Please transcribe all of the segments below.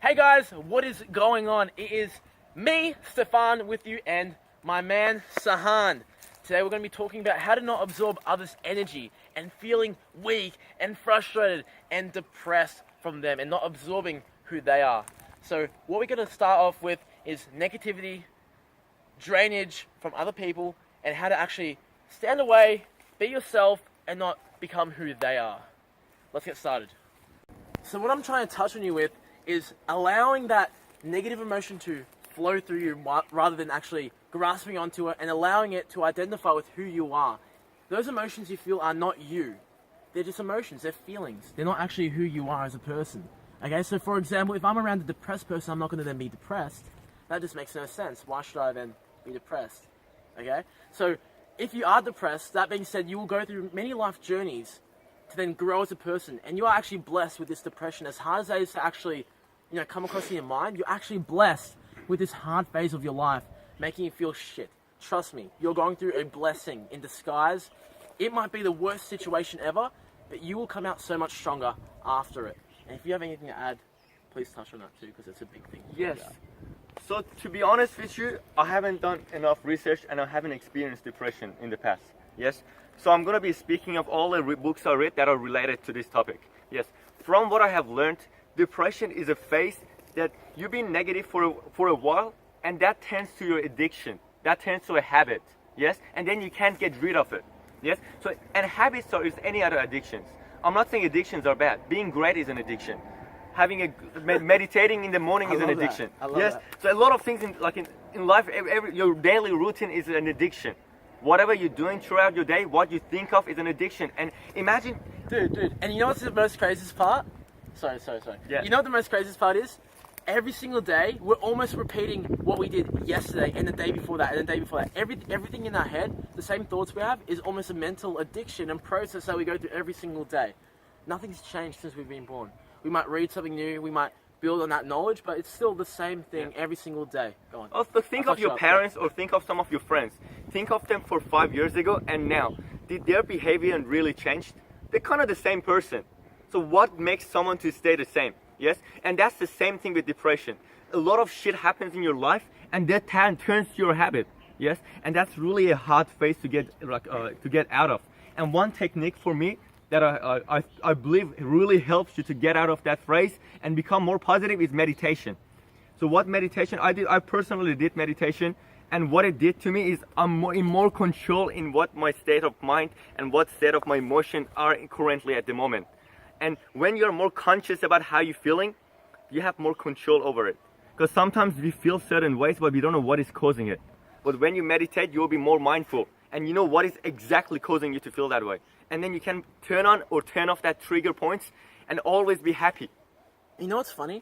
Hey guys, what is going on? It is me, Stefan, with you, and my man, Sahan. Today we're going to be talking about how to not absorb others' energy and feeling weak and frustrated and depressed from them and not absorbing who they are. So what we're going to start off with is negativity, drainage from other people, and how to actually stand away, be yourself, and not become who they are. Let's get started. So what I'm trying to touch on you with is allowing that negative emotion to flow through you rather than actually grasping onto it and allowing it to identify with who you are. Those emotions you feel are not you. They're just emotions, they're feelings. They're not actually who you are as a person. Okay, so for example, if I'm around a depressed person, I'm not going to then be depressed. That just makes no sense. Why should I then be depressed? Okay, so if you are depressed, that being said, you will go through many life journeys to then grow as a person, and you are actually blessed with this depression. As hard as it is to actually, come across in your mind, you're actually blessed with this hard phase of your life, making you feel shit. Trust me, you're going through a blessing in disguise. It might be the worst situation ever, but you will come out so much stronger after it. And if you have anything to add, please touch on that too, because it's a big thing. Yes. So to be honest with you, I haven't done enough research and I haven't experienced depression in the past. Yes. So I'm going to be speaking of all the books I read that are related to this topic. Yes. From what I have learned, depression is a phase that you've been negative for a while, and that turns to your addiction. That turns to a habit. Yes. And then you can't get rid of it. Yes. So, and habits are just any other addictions. I'm not saying addictions are bad. Being great is an addiction. Having meditating in the morning is an addiction. Yes. That. So a lot of things in life, your daily routine is an addiction. Whatever you're doing throughout your day, what you think of is an addiction. And imagine, dude. And you know what's the most craziest part? Sorry. Yeah. You know what the most craziest part is? Every single day, we're almost repeating what we did yesterday and the day before that and the day before that. Everything in our head, the same thoughts we have, is almost a mental addiction and process that we go through every single day. Nothing's changed since we've been born. We might read something new, we might build on that knowledge, but it's still the same thing every single day. Go on. Also, think of your parents or think of some of your friends. Think of them for 5 years ago and now. Did their behavior really change? They're kind of the same person. So what makes someone to stay the same? Yes? And that's the same thing with depression. A lot of shit happens in your life and that turns to your habit. Yes? And that's really a hard phase to get out of. And one technique for me that I believe really helps you to get out of that phrase and become more positive is meditation. So what meditation I personally did meditation, and what it did to me is I'm in more control in what my state of mind and what state of my emotion are currently at the moment. And when you're more conscious about how you're feeling, you have more control over it. Because sometimes we feel certain ways, but we don't know what is causing it. But when you meditate, you'll be more mindful and you know what is exactly causing you to feel that way. And then you can turn on or turn off that trigger points and always be happy. You know what's funny?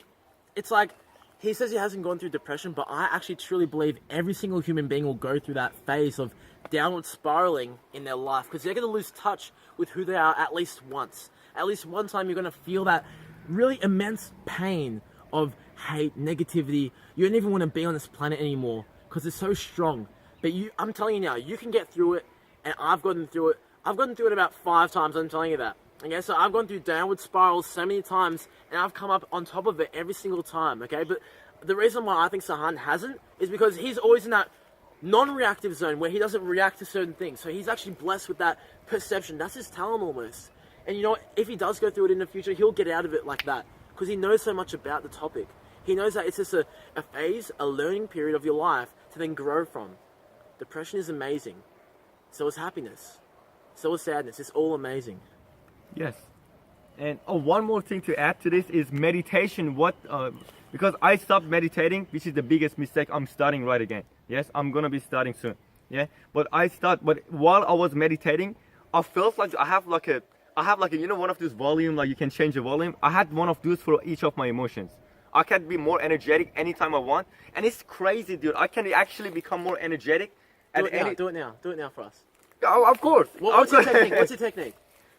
It's like, he says he hasn't gone through depression, but I actually truly believe every single human being will go through that phase of downward spiraling in their life, because they're going to lose touch with who they are at least once. At least one time you're going to feel that really immense pain of hate, negativity. You don't even want to be on this planet anymore because it's so strong. But I'm telling you now, you can get through it, and I've gotten through it. I've gotten through it about 5 times, I'm telling you that. Okay, so I've gone through downward spirals so many times, and I've come up on top of it every single time, okay? But the reason why I think Sahan hasn't is because he's always in that non-reactive zone where he doesn't react to certain things. So he's actually blessed with that perception. That's his talent almost. And you know what? If he does go through it in the future, he'll get out of it like that because he knows so much about the topic. He knows that it's just a phase, a learning period of your life to then grow from. Depression is amazing. So is happiness. So is sadness. It's all amazing. Yes. And one more thing to add to this is meditation. Because I stopped meditating, which is the biggest mistake. I'm starting right again. Yes, I'm gonna be starting soon. Yeah, but while I was meditating, I felt like I have like a one of those volume, like you can change the volume. I had one of those for each of my emotions. I can be more energetic anytime I want, and it's crazy, dude. I can actually become more energetic. Do it now for us. Oh, of course. What's your technique? What's your technique?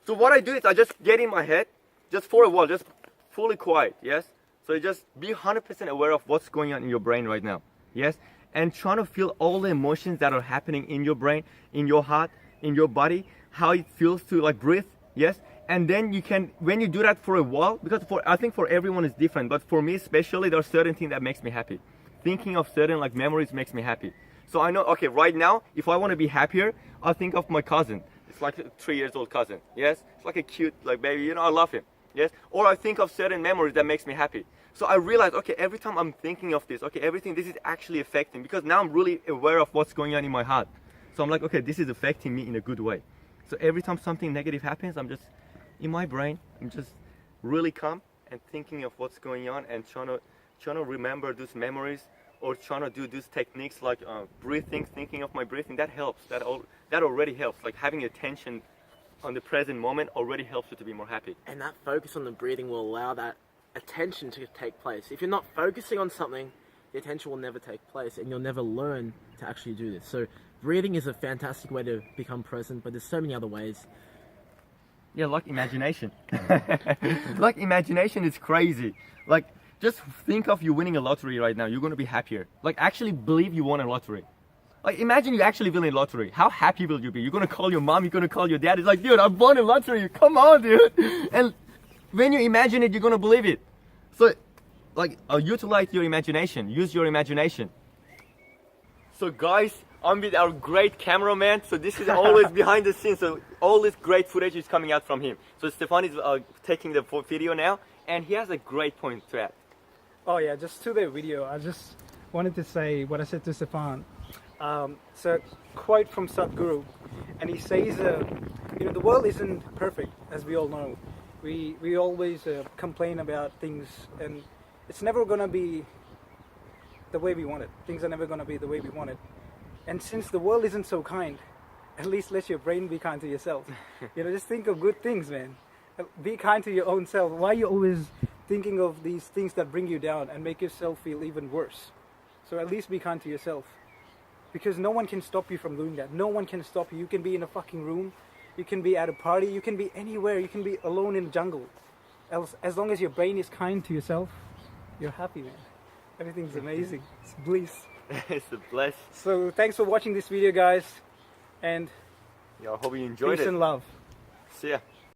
So what I do is I just get in my head, just for a while, just fully quiet, yes? So just be 100% aware of what's going on in your brain right now, yes? And trying to feel all the emotions that are happening in your brain, in your heart, in your body, how it feels to like breathe, yes? And then you can, when you do that for a while, because I think for everyone is different, but for me especially, there are certain things that makes me happy. Thinking of certain like memories makes me happy. So I know, okay, right now, if I want to be happier, I'll think of my cousin. It's like a 3 years old cousin. Yes, it's like a cute like baby. You know, I love him. Yes, or I think of certain memories that makes me happy. So I realize, okay, every time I'm thinking of this, okay, everything this is actually affecting, because now I'm really aware of what's going on in my heart. So I'm like, okay, this is affecting me in a good way. So every time something negative happens, I'm just in my brain, I'm just really calm and thinking of what's going on and trying to remember those memories, or trying to do these techniques like breathing, thinking of my breathing. That helps. That already helps. Like having attention on the present moment already helps you to be more happy. And that focus on the breathing will allow that attention to take place. If you're not focusing on something, the attention will never take place, and you'll never learn to actually do this. So breathing is a fantastic way to become present, but there's so many other ways. Yeah, like imagination. Like imagination is crazy. Like just think of you winning a lottery right now. You're going to be happier. Like actually believe you won a lottery. Like imagine you actually win a lottery. How happy will you be? You're going to call your mom, you're going to call your dad. It's like, dude, I won a lottery. Come on, dude. And when you imagine it, you're going to believe it. So like utilize your imagination. Use your imagination. So guys, I'm with our great cameraman. So this is always behind the scenes. So all this great footage is coming out from him. So Stefan is taking the video now, and he has a great point to add. Oh yeah, just to the video, I just wanted to say what I said to Stefan. It's a quote from Sadhguru, and he says, you know, the world isn't perfect, as we all know. We always complain about things, and it's never gonna be the way we want it. Things are never gonna be the way we want it. And since the world isn't so kind, at least let your brain be kind to yourself. You know, just think of good things, man. Be kind to your own self. Why are you always thinking of these things that bring you down and make yourself feel even worse? So at least be kind to yourself. Because no one can stop you from doing that. No one can stop you. You can be in a fucking room. You can be at a party. You can be anywhere. You can be alone in the jungle. As long as your brain is kind to yourself, you're happy, man. Everything's amazing. It's bliss. It's a bless. So thanks for watching this video, guys. And Yeah, I hope you enjoyed peace it. and love. See ya.